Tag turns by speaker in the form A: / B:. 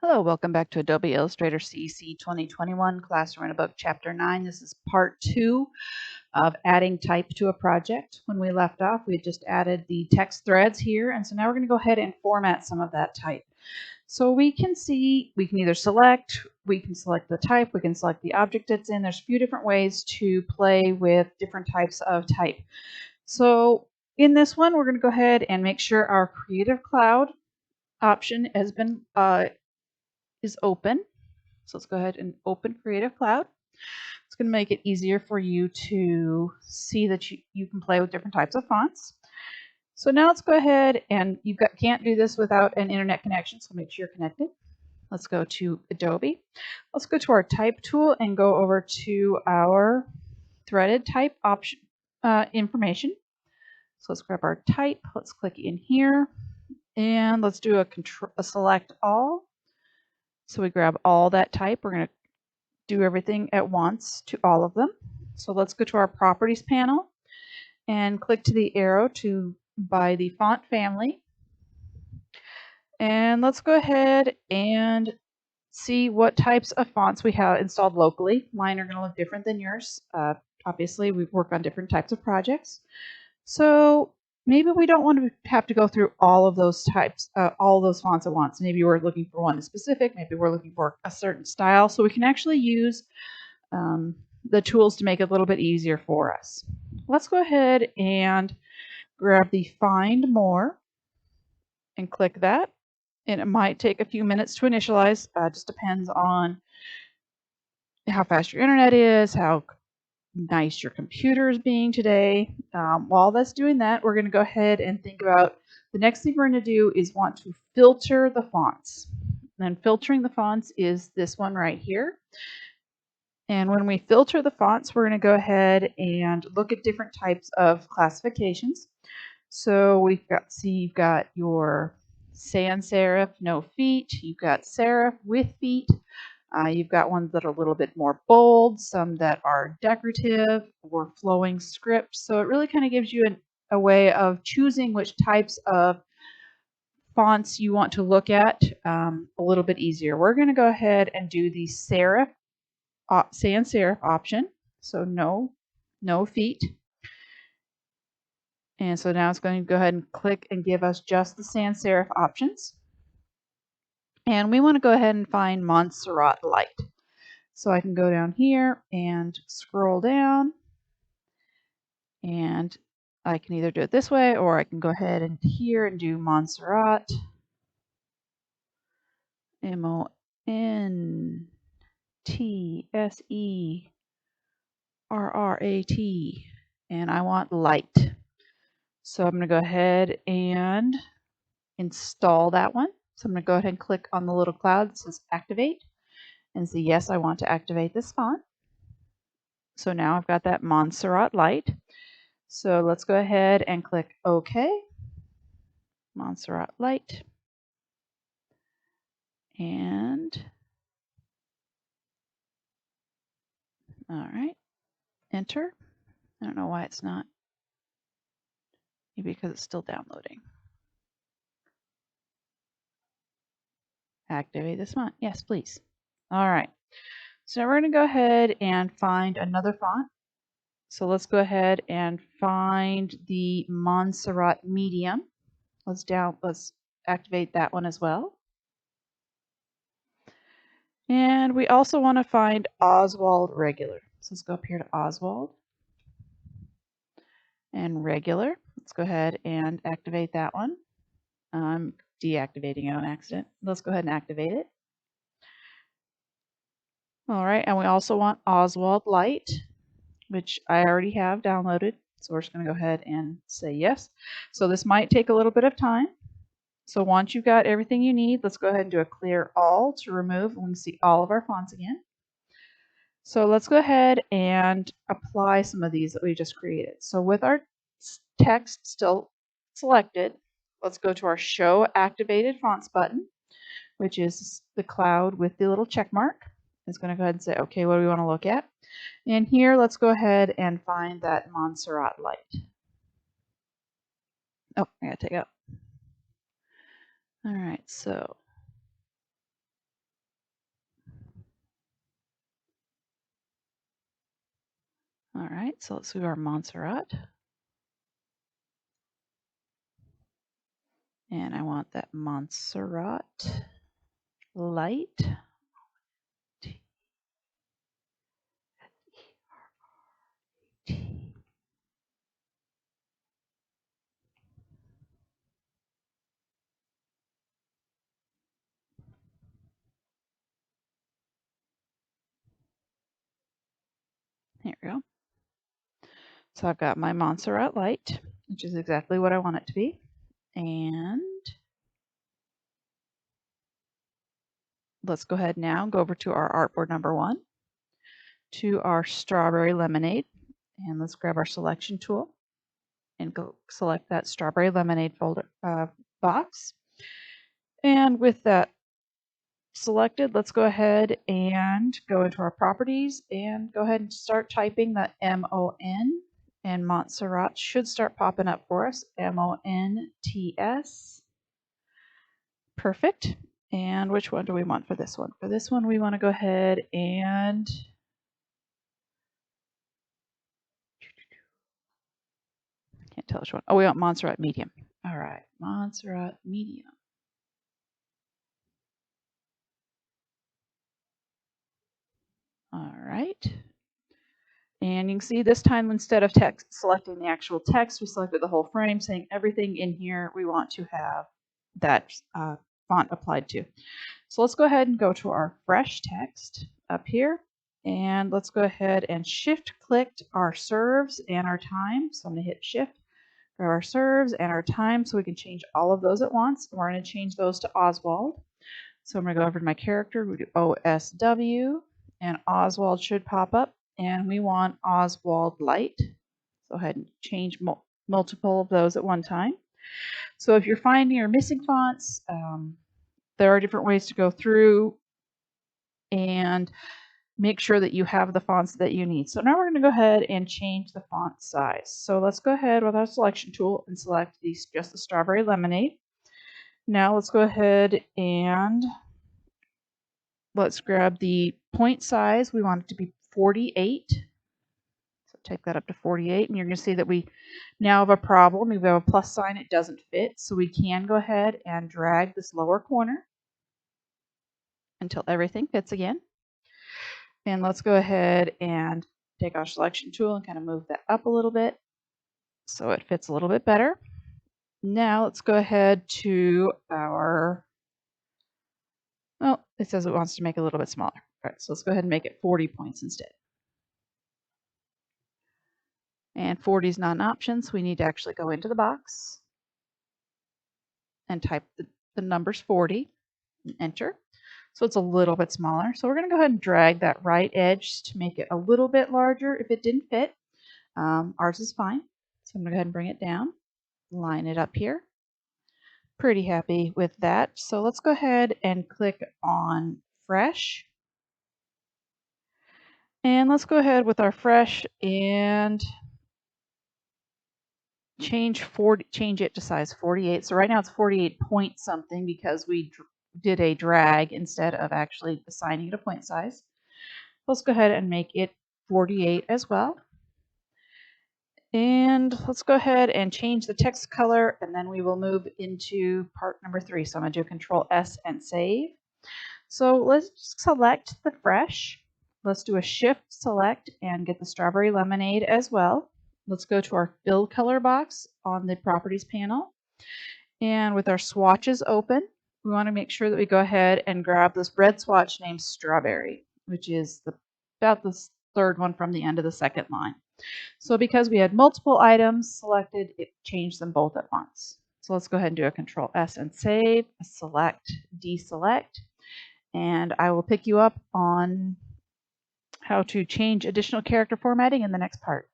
A: Hello, welcome back to Adobe Illustrator CC 2021 Classroom in a Book Chapter 9. This is part 2 of adding type to a project. When we left off, we had just added the text threads here, and so now we're going to go ahead and format some of that type. So we can either select, we can select the type, we can select the object it's in. There's a few different ways to play with different types of type. So in this one, we're going to go ahead and make sure our Creative Cloud option has been is open. So let's go ahead and open Creative Cloud. It's going to make it easier for you to see that you can play with different types of fonts. So now let's go ahead, and can't do this without an internet connection, so make sure you're connected. Let's go to Adobe. Let's go to our type tool and go over to our threaded type option information. So let's grab our type. Let's click in here, and let's do a select all. So we grab all that type. We're going to do everything at once to all of them. So let's go to our properties panel and click to the arrow by the font family. And let's go ahead and see what types of fonts we have installed locally. Mine are going to look different than yours. Obviously, we work on different types of projects. So maybe we don't want to have to go through all of those types, all of those fonts at once. Maybe we're looking for one specific. Maybe we're looking for a certain style. So we can actually use the tools to make it a little bit easier for us. Let's go ahead and grab the Find More and click that. And it might take a few minutes to initialize. Just depends on how fast your internet is, how nice your computer is being today. While that's doing that, we're going to go ahead and think about the next thing we're going to do is want to filter the fonts. And filtering the fonts is this one right here. And when we filter the fonts, we're going to go ahead and look at different types of classifications. So you've got your sans serif, no feet. You've got serif with feet. You've got ones that are a little bit more bold, some that are decorative or flowing script. So it really kind of gives you a way of choosing which types of fonts you want to look at a little bit easier. We're going to go ahead and do the serif, sans serif option. So no feet. And so now it's going to go ahead and click and give us just the sans serif options. And we want to go ahead and find Montserrat Light. So I can go down here and scroll down, and I can either do it this way, or I can go ahead and here and do Montserrat, Montserrat, and I want light. So I'm going to go ahead and install that one. So I'm going to go ahead and click on the little cloud that says activate and say, yes, I want to activate this font. So now I've got that Montserrat Light. So let's go ahead and click OK. Montserrat Light. And all right, enter. I don't know why it's not. Maybe because it's still downloading. Activate this font. Yes, please. All right. So we're going to go ahead and find another font. So let's go ahead and find the Montserrat Medium. Let's activate that one as well. And we also want to find Oswald Regular. So let's go up here to Oswald and Regular. Let's go ahead and activate that one. I'm deactivating it on accident. Let's go ahead and activate it. All right, and we also want Oswald Light, which I already have downloaded. So we're just going to go ahead and say yes. So this might take a little bit of time. So once you've got everything you need, let's go ahead and do a clear all to remove, and we can see all of our fonts again. So let's go ahead and apply some of these that we just created. So with our text still selected, let's go to our Show Activated Fonts button, which is the cloud with the little check mark. It's going to go ahead and say, okay, what do we want to look at? And here, let's go ahead and find that Montserrat Light. Oh, I got to take it out. All right, so All right, so let's do our Montserrat. And I want that Montserrat light. Here we go. So I've got my Montserrat light, which is exactly what I want it to be. And let's go ahead now, go over to our artboard number 1, to our strawberry lemonade. And let's grab our selection tool and go select that strawberry lemonade folder box. And with that selected, let's go ahead and go into our properties and go ahead and start typing the MON, and Montserrat should start popping up for us. MONTS. Perfect. And which one do we want for this one? For this one, we want to go ahead and can't tell which one. Oh, we want Montserrat medium. All right, Montserrat medium. All right. And you can see this time, instead of selecting the actual text, we selected the whole frame, saying everything in here we want to have that font applied to. So let's go ahead and go to our fresh text up here. And let's go ahead and shift click our serves and our time. So I'm going to hit shift, grab our serves and our time so we can change all of those at once. We're going to change those to Oswald. So I'm going to go over to my character, we do OSW, and Oswald should pop up. And we want Oswald light. Go ahead and change multiple of those at one time. So if you're finding you're missing fonts, there are different ways to go through and make sure that you have the fonts that you need. So now we're going to go ahead and change the font size. So let's go ahead with our selection tool and select just the strawberry lemonade. Now let's go ahead and let's grab the point size. We want it to be 48. So take that up to 48, and you're going to see that we now have a problem. If we have a plus sign, it doesn't fit. So we can go ahead and drag this lower corner until everything fits again. And let's go ahead and take our selection tool and kind of move that up a little bit so it fits a little bit better. Now let's go ahead to our, well, it says it wants to make it a little bit smaller. All right, so let's go ahead and make it 40 points instead. And 40 is not an option, so we need to actually go into the box and type the numbers 40 and enter. So it's a little bit smaller. So we're going to go ahead and drag that right edge to make it a little bit larger if it didn't fit. Ours is fine. So I'm going to go ahead and bring it down, line it up here. Pretty happy with that. So let's go ahead and click on Fresh. And let's go ahead with our Fresh and change it to size 48. So right now it's 48 point something because we did a drag instead of actually assigning it a point size. Let's go ahead and make it 48 as well. And let's go ahead and change the text color, and then we will move into part number 3. So I'm going to do Control S and save. So let's select the fresh. Let's do a shift select and get the strawberry lemonade as well. Let's go to our fill color box on the properties panel. And with our swatches open, we want to make sure that we go ahead and grab this red swatch named strawberry, which is about the third one from the end of the second line. So because we had multiple items selected, it changed them both at once. So let's go ahead and do a Control S and save, select, deselect, and I will pick you up on how to change additional character formatting in the next part.